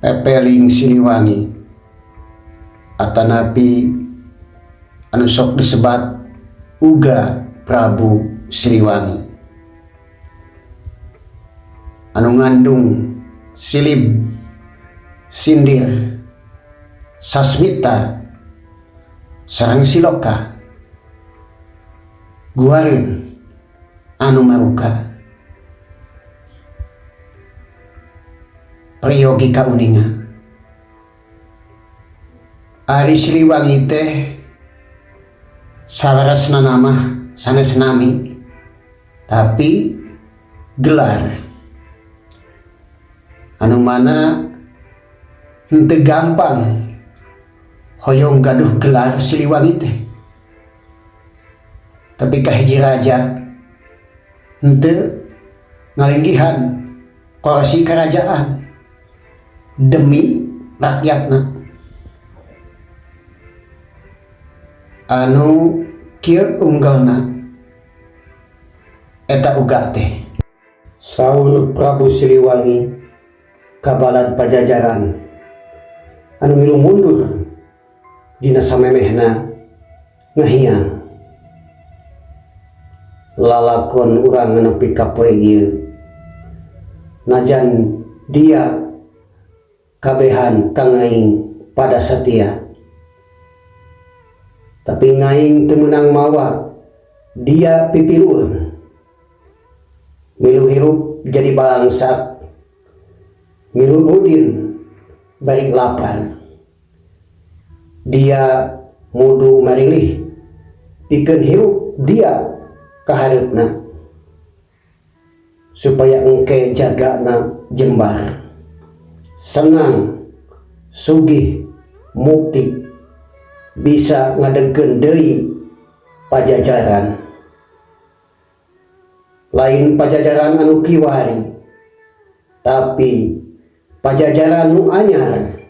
epeling Siliwangi atanapi anu sok disebat uga Prabu Siliwangi anu ngandung silib sindir sasmita sareng siloka guareun anu maruka priyogi kauninga Ari Siliwangi teh salarasna nama sanes nami tapi gelar anu mana henteu gampang hoyong gaduh gelar Siliwangi teh tapi kahiji raja henteu ngalinggihan kursi kerajaan demi rakyatna anu kieu unggalna eta uga teh Saul Prabu Siliwangi kabalad Pajajaran anu milu mundur dina samemehna ngahiang lalakon urang nepi ka poe ieu najan dia kabehan kang aing pada setia tapi ngaing teu meunang mawa dia pipirueun milu hirup jadi balangsak milu udin bari lapar dia mudu marilih pikeun hirup dia kahareupna supaya engke jagana jembar senang sugih mukti bisa ngadegkeun deui Pajajaran lain Pajajaran anu kiwari tapi Pajajaran nu anyar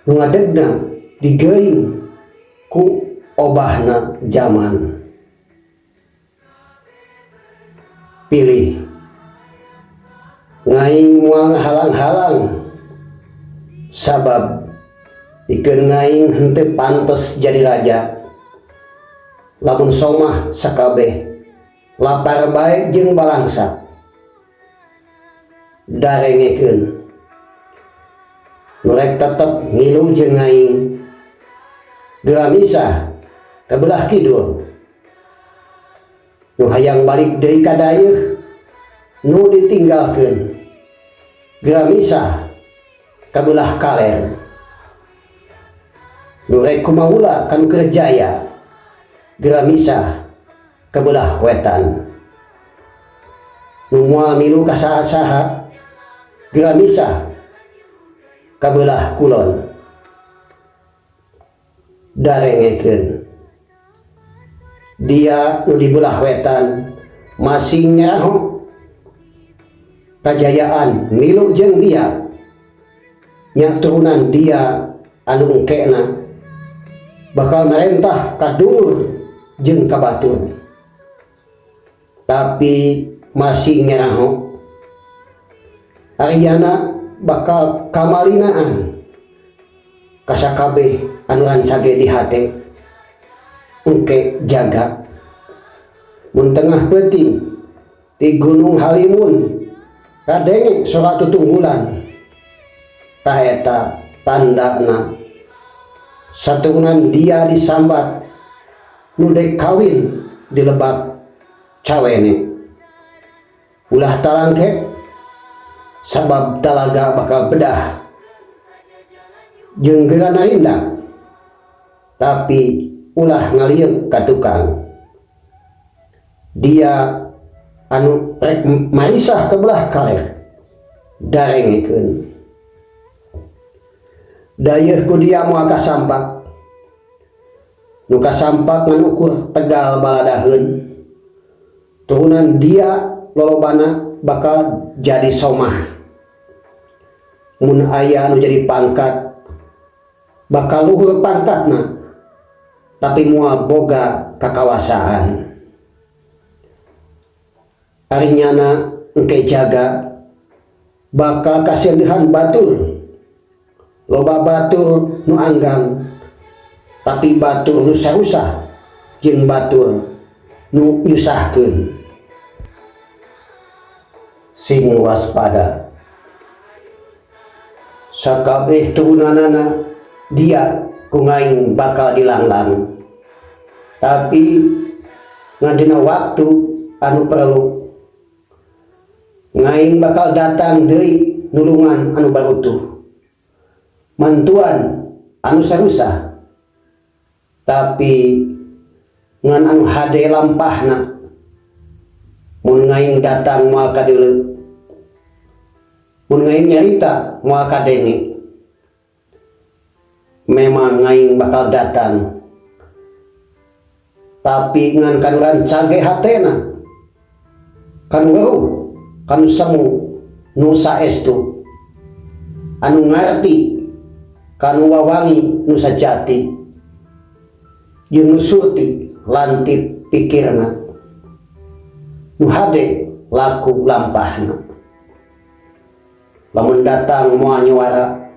nu ngadegna digeuing ku obahna zaman pilih ngaing moal halang-halang sabab pikeun ngaing henteu pantes jadi raja lamun somah sakabeh lapar bae jeung balangsak darengekeun nurek tetep ngilu jeung ngaing dua misah ka belah kidul nu hayang balik deui ka dayeuh nu ditinggalkeun geura misah ka belah kaler nu rek kumaula kan kerjaya geura misah ka belah wetan nu moal milu ka saha-saha geura misah ka belah kulon darengekeun dia nu di belah wetan masing nyaho kajayaan milu jeung dia nya turunan dia anu engkena bakal marentah ka dulur jeung ka batur tapi masih nyaho Aryana bakal kamalinaan kasakabeh anu ransage di hate engke jaga mun tengah peuting ti Gunung Halimun kadenge sora tutunggulan tah eta tandana saturunan dia disambat nu dek kawin di Lebak Cawene ulah talangke sabab talaga bakal bedah jeung geurana indah tapi ulah ngalieu ka tukang dia anu rek maisah ke belah kaler darengekeun dayeuh ku dia moal kasampak nu kasampak ngan ukur tegal baladaheun turunan dia lolobana bakal jadi somah mun aya anu jadi pangkat bakal luhur pangkatna tapi moal boga kakawasaan arinyana engke jaga bakal kasihan batur, loba batur nu anggang tapi batur nu sarusah jeung batur nu nyusahkeun. Sing waspada sakabeh turunanana dia kungaing bakal dilanglang, tapi ngadina waktu anu perlu ngaing bakal datang deui nulungan anu barutuh, mantuan anu sarusah, tapi ngan anu hade lampahna mun ngaing datang moal kadeuleu, mun ngaing nyarita moal kadenge. Memang ngaing bakal datang, tapi ngan kanuran cage hatena, kan weruh, kan semu nu saestu, anu ngarti, kan wawangi nu sajati, jeung nu surti lantip pikirna, nu hade laku lampahna. Lamun datang moal nyuara,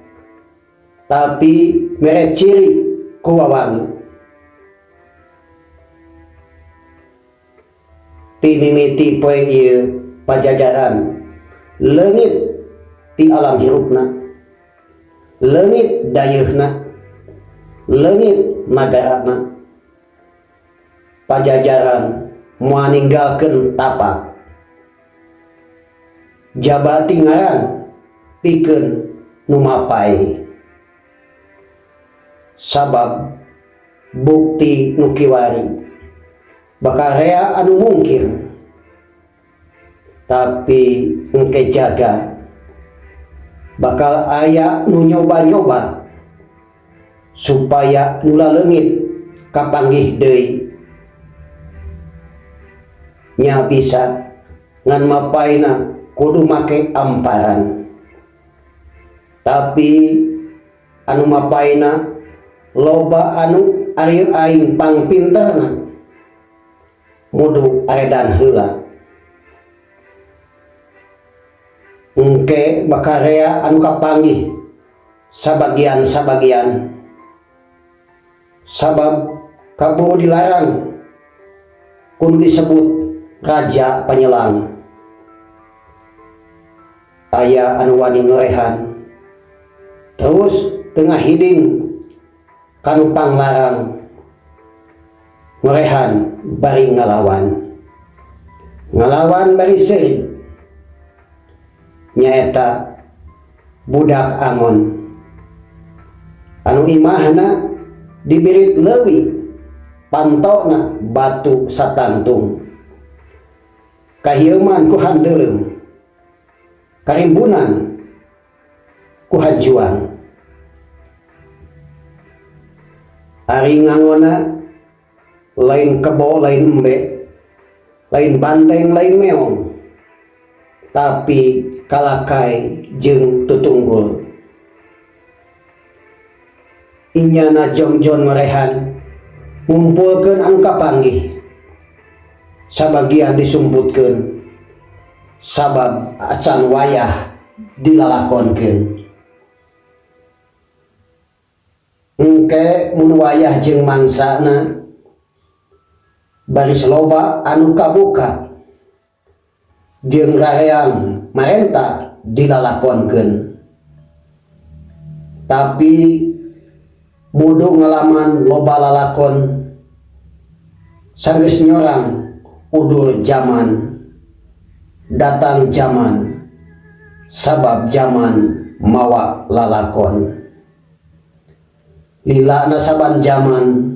tapi mere ciri ku wawangi. Ti mimiti poe ieu pajajaran leungit ti alam hirupna, leungit dayeuhna, leungit nagarana. Pajajaran moal ninggalkeun tapak, jabati ngaran pikeun nu mapai. Sabab bukti nu kiwari bakal rea anu mungkin, tapi engke jaga bakal aya nu nyoba-nyoba supaya nu laleungit kapanggih deui nya bisa ngan mapaina kudu make amparan, tapi anu mapaina loba anu ari aing pangpinterna mudu aredan heula. Engke bakal rea anu kapanggih sabagian-sabagian, sabab kaburu dilarang kun disebut raja penyelang. Aya anu wani ngorehan terus tengah hiding kanu panglarang, ngorehan bari ngalawan bari seuri, nyaeta budak angon anu imahna dibirit leuwih, pantokna batu satantung, kahieuman ku handeuleum, karimbunan ku hanjuang. Ari ngangona lain kebo lain embe, lain banteng lain meong, tapi kalakai jeung tutunggul. Inyana jongjon ngorehan ngumpulkeun anu kapanggih, sabagian disumputkeun, sabab acan wayah dilalakonkeun. Engke mun wayah jeung mangsana baris loba anu kabuka jeung rareang marenta dilalakonkeun, tapi mudu ngalaman loba lalakon sanggeus nyorang udur zaman, datang zaman, sabab zaman mawa lalakon. Lila nasaban zaman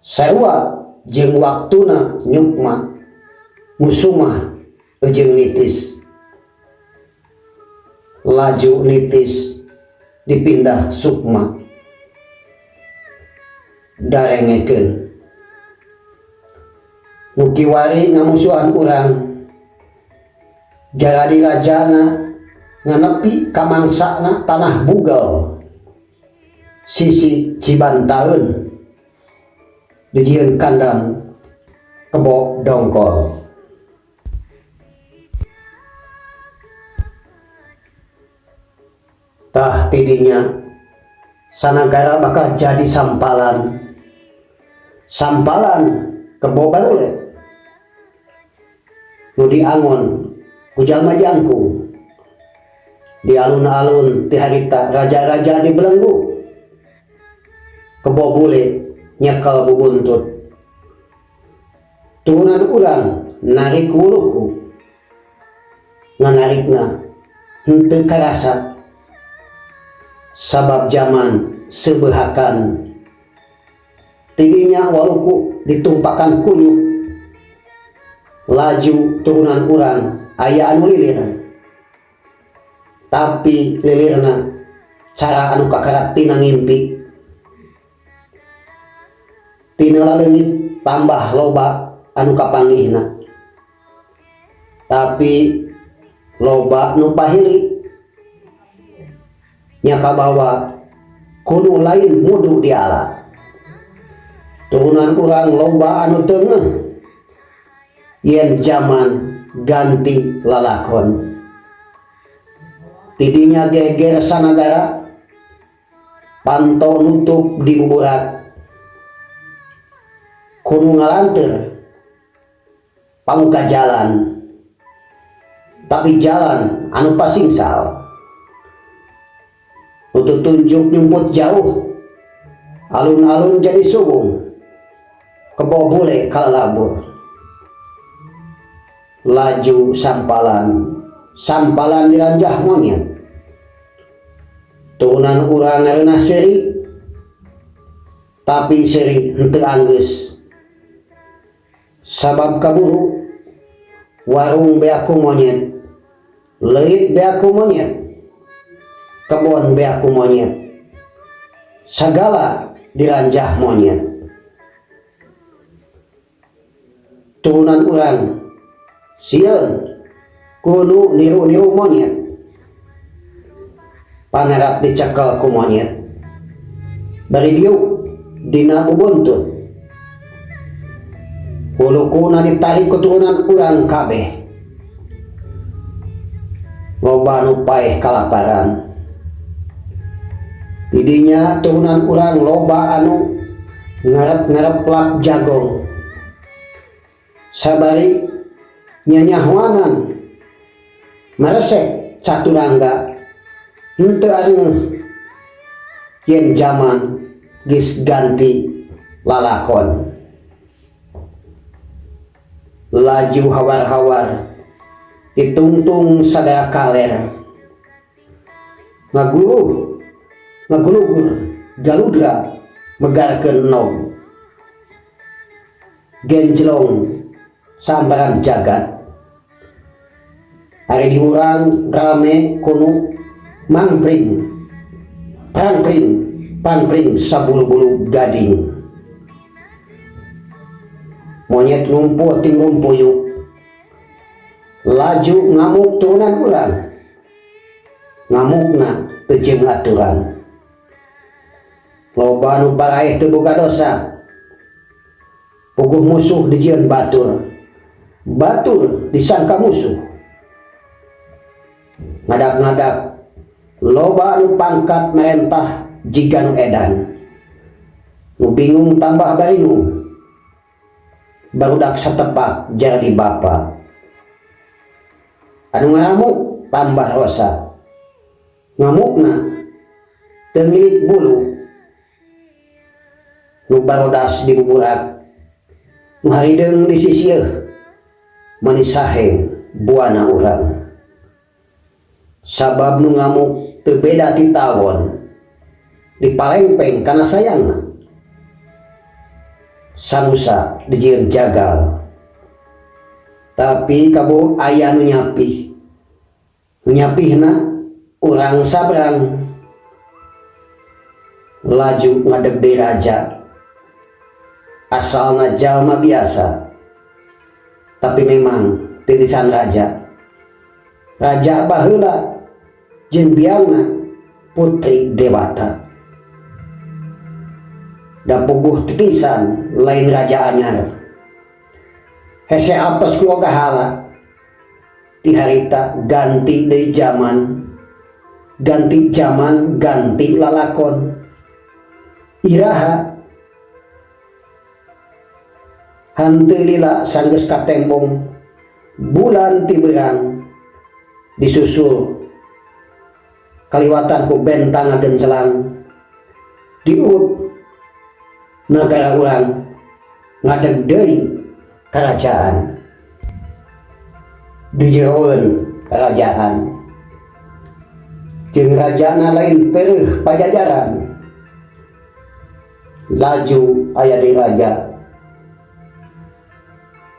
sarua jeung waktuna nyukma musumah jeung nitis, laju nitis dipindah sukma darengekeun. Nu kiwari ngamusuhan urang jaradi rajana nganepi ka mangsana tanah Bugel sisi Cibantaeun dijieun kandang kebo dongkol. tah tidinya sanagara bakal jadi sampalan kebo barule nu diangon ku jalma jangkung di alun-alun ti harita raja-raja dibelenggu kebo bule nyekal bubuntut turunan urang narik wuluku nganarikna henteu karasa sabab zaman sebehakan tidinya waluku ditumpakan kuyuk laju turunan urang aya anu lilir tapi lilirna cara anu kakarat tina ngimpi tina leungit tambah loba anu kapanggihna tapi loba nu pahili nya kabawa kudu lain mudu diala turunan urang loba anu teungeuh yen zaman ganti lalakon tidinya geger sanagara panto nutup di buburak kudu ngalanteur pamuka jalan tapi jalan anu pasingsal untuk tunjuk nyumput jauh alun-alun jadi subung kebo bule kalalabur laju sampalan diranjah monyet turunan urang ngareuna seri tapi seri henteu anggeus sabab kaburu warung beaku monyet leuit beaku monyet kebon beaku monyet sagala diranjah monyet turunan urang sieun kudu niru-niru monyet panarap dicekel ku monyet bari diuk dina bubuntut hulukuna ditarik ku turunan urang kabeh loba nu paeh kalaparan tidinya turunan urang loba anu ngarep-ngareplak jagong sabari nyanyahwanan maresek caturangga henteu areuh yen zaman geus ganti lalakon laju hawar-hawar ditungtung sadaya kaler ngagulugur galudra megarkeun nog genjlong sambaran jagat hari diurang rame kuno panpring sabulu-bulu gading monyet ngumpul ting ngumpuyuk laju ngamuk turunan urang ngamukna teu jeung aturan loba nu paraeh teu boga dosa puguh musuh dijieun batur disangka musuh ngadak-ngadak loba anu pangkat merentah jiga nu edan nu bingung tambah baringu barudak satepak jadi bapa anu ngamuk tambah rosa ngamukna teu ngilik bulu nu barodas di buburak nu harideung di sisieun manisaheng buana urang sabab nu ngamuk teu beda ti tawon dipalengpeng kana sayangna sanusa dijieun jagal tapi kabu aya nu nyapihna urang sabrang laju ngadegde raja asalna jalma biasa tapi memang titisan raja baheula jeung biangna putri Dewata da puguh titisan lain raja anyar hese apes ku ogahala ti harita ganti deui zaman ganti zaman, ganti lalakon. Iraha hanteu lila sanggeus katembong bulan tiberang disusul kaliwatan ku bentang agencelang diurut negara urang ngadeg deui kerajaan dijeroeun kerajaan jeung rajana lain teueuh Pajajaran laju aya di raja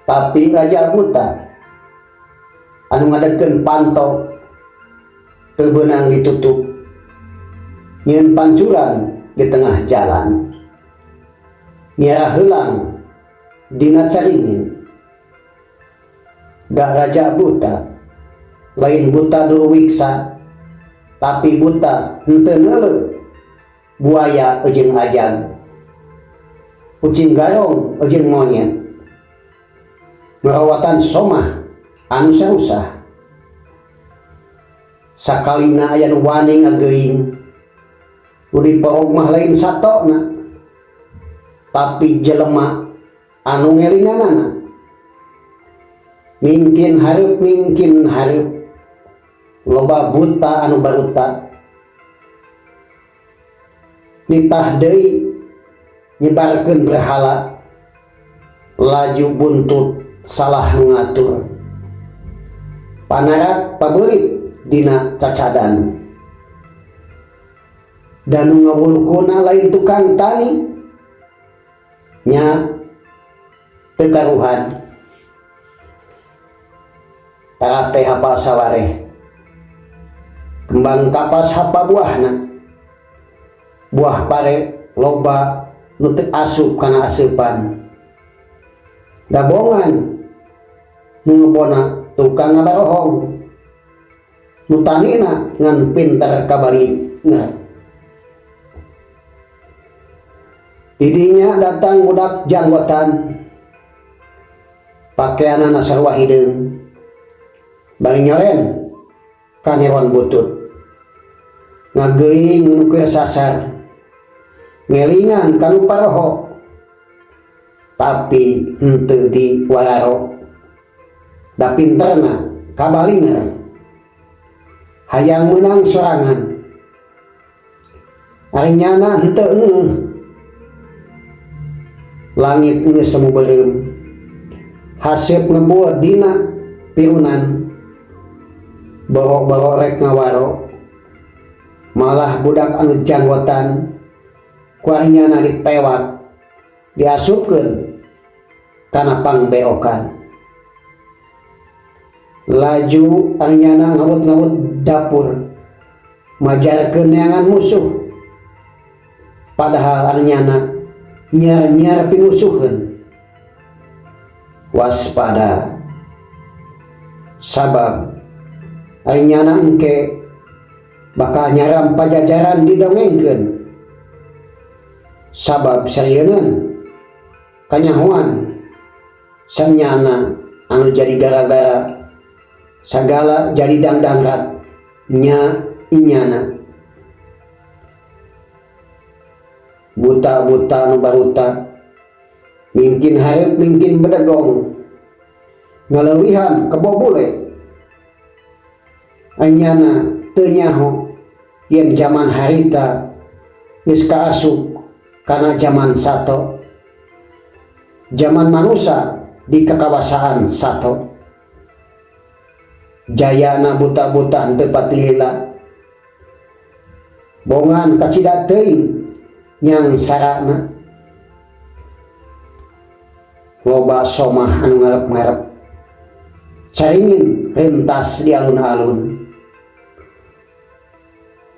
tapi raja buta anu ngadegkeun panto teu beunang ditutup nyieun pancuran di tengah jalan miara heulang dina caringin. Da raja buta lain buta durwiksa tapi buta henteu neuleuh buaya jeung ajan kucing garong jeung monyet merawatan somah anu sarusah sakalina aya nu wani ngageuing nu diporog mah lain satona tapi jelema anu ngelinganana mingkin hareup loba buta anu baruta nitah deui nyebarkeun berhala laju buntut salah nu ngatur panarak pabeurit dina cacadan dan nu ngawulukuna lain tukang tani nya teu karuhan tara teh hafal sawareh kembang kapas hapa buahna buah pare loba nu teu asup kana aseupan dabongan nu ngebona tukang ngabarohong nu tanina ngan pinter kabaligna. Didinya datang budak janggotan pakaianana sarua hideung bari nyoren kaneron butut ngageuing nu keur sasar ngelingan kanu paroho tapi henteu diwararo da pinterna kabalinger hayang meunang sorangan arinyana henteu ngeuh langit geus semu beureum haseup ngebuat dina pirunan borok-borok rek ngawaro malah budak anu janggotan kuarinyana ditewak diasupkeun kana pangbeokan laju arinyana ngabut-ngabut dapur majarkeun neangan musuh padahal arinyana nyiar-nyiar pinusuheun waspada sabab arinyana engke bakal nyaram Pajajaran didongengkeun sabab sarieun kanyahoan sanyana anu jadi gara-gara sagala jadi dangdangrat nya inyana buta-buta anu baruta mungkin hareup mungkin bedegong ngaleuwihan kebobule anyana teu nyaho yen zaman harita geus kaasup kana zaman sato zaman manusia di kekawasaan sato jayana buta-buta henteu pati lila bongan kacida teuing nyang sarana loba somah anu ngarep-ngarep caringin rentas di alun-alun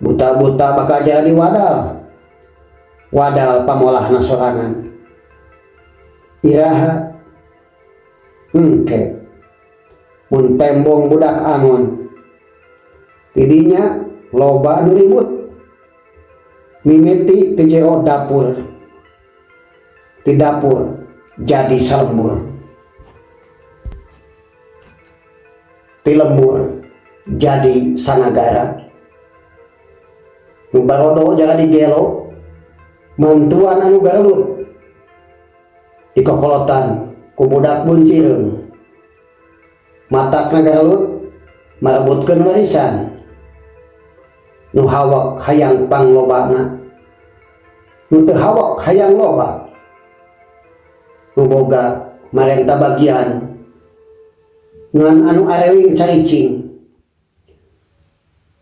buta-buta bakal jadi wadal pamolahna sorangan iraha engke mun tembong budak angon tidinya loba anu ribut mimiti ti jero dapur ti dapur jadi salembur ti lembur jadi sanagara nu barodo jangan digelo mantuan anu galut dikokolotan ku budak buncireung matakna galut marebutkeun warisan nu hawak hayang panglobana nu teu hawak hayang loba nu boga marenta bagian ngan anu arewing caricing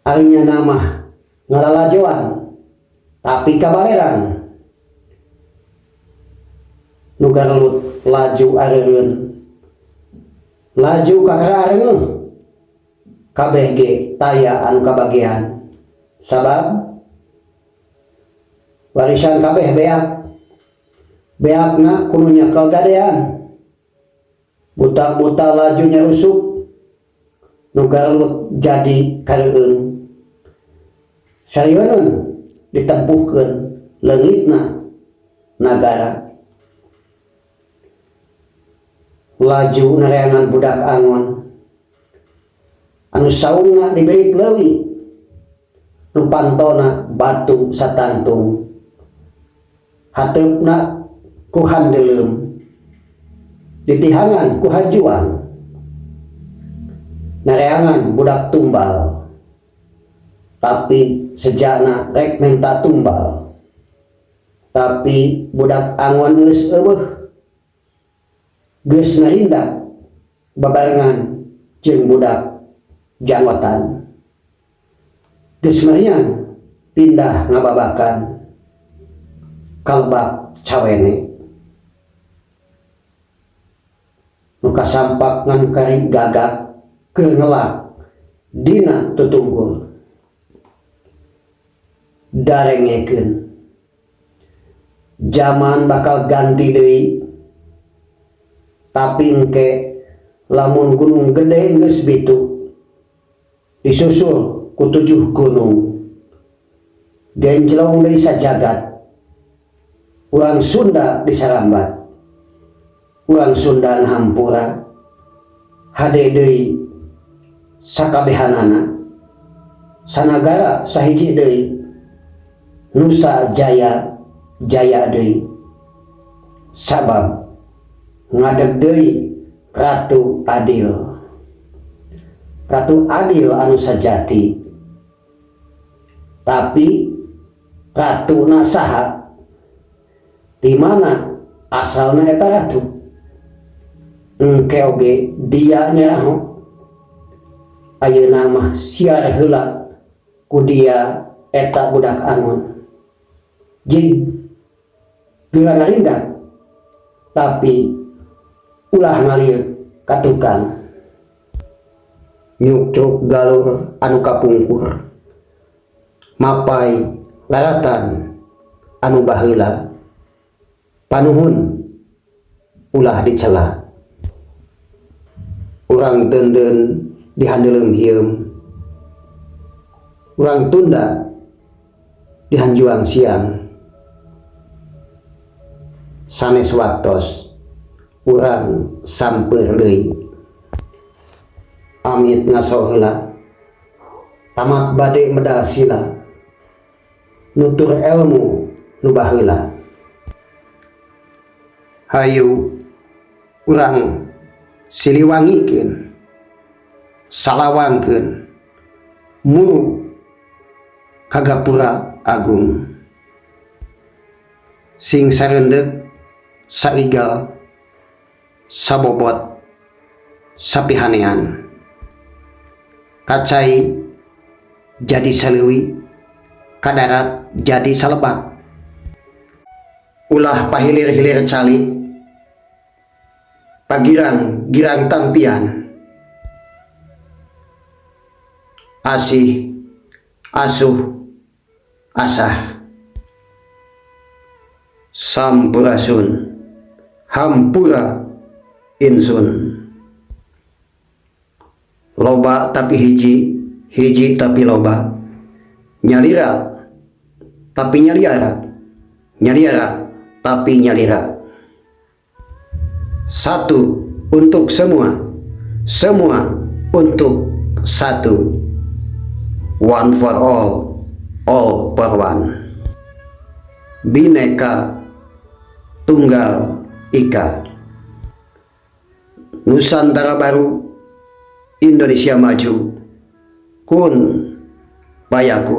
arinya nama ngalalajoan tapi kabareran nu galut laju arereun laju kakarareun kabeh ge taya anu kabagean sabab warisan kabeh beakna kudu nyekel gadean buta-buta laju nyarusuk nu galut jadi kareueung sarieun ditempuhkeun leungitna nagara laju nareangan budak angon anu saungna diberi leuwih nu pantona batu satantung hateupna ku handeuleum ditihangan ku hajuang nareangan budak tumbal tapi sejana rek menta tumbal tapi budak angon geus eueuh geus narindak babarengan jeung budak janggotan geus marian pindah ngababakan kalbak cawene nu kasampak ngan kari gagak keur ngelak dina tutunggul darengekeun zaman bakal ganti deui tapi engke lamun gunung gede geus bitu disusul ku 7 gunung genjlong deui sajagat urang Sunda disarambat urang Sunda hampura hade deui sakabehanana sanagara sahiji deui Nusa Jaya deui sabab ngadeg deui Ratu Adil anu sajati tapi ratu nasaha di mana asalna eta ratu engke oge dia nyaho ayeuna mah siar heula ku dia eta budak angon jeung geura narindak tapi ulah ngalir ka tukang nyukcuk galur anu kapungkur mapai laratan anu baheula panuhun ulah dicela urang deundeun dihandeuleum hieum urang Tunda dihanjuang siang sanes waktos urang samper deui amit ngaso heula tamat bade medal sila nutur ilmu nu baheula hayu urang siliwangikeun salawangkeun muru ka Gapura Agung sing sareundeg saigal sabobot sapihanean kacai jadi saleuwi kadarat jadi salebak ulah pahilir-hilir cali pagirang-girang tampian asih asuh asah sampurasun hampura insun loba tapi hiji tapi loba nyalira tapi nyaliara tapi nyalira satu untuk semua untuk satu one for all all for one. Bhinneka Tunggal Ika. Nusantara Baru, Indonesia Maju. Kun Payakun.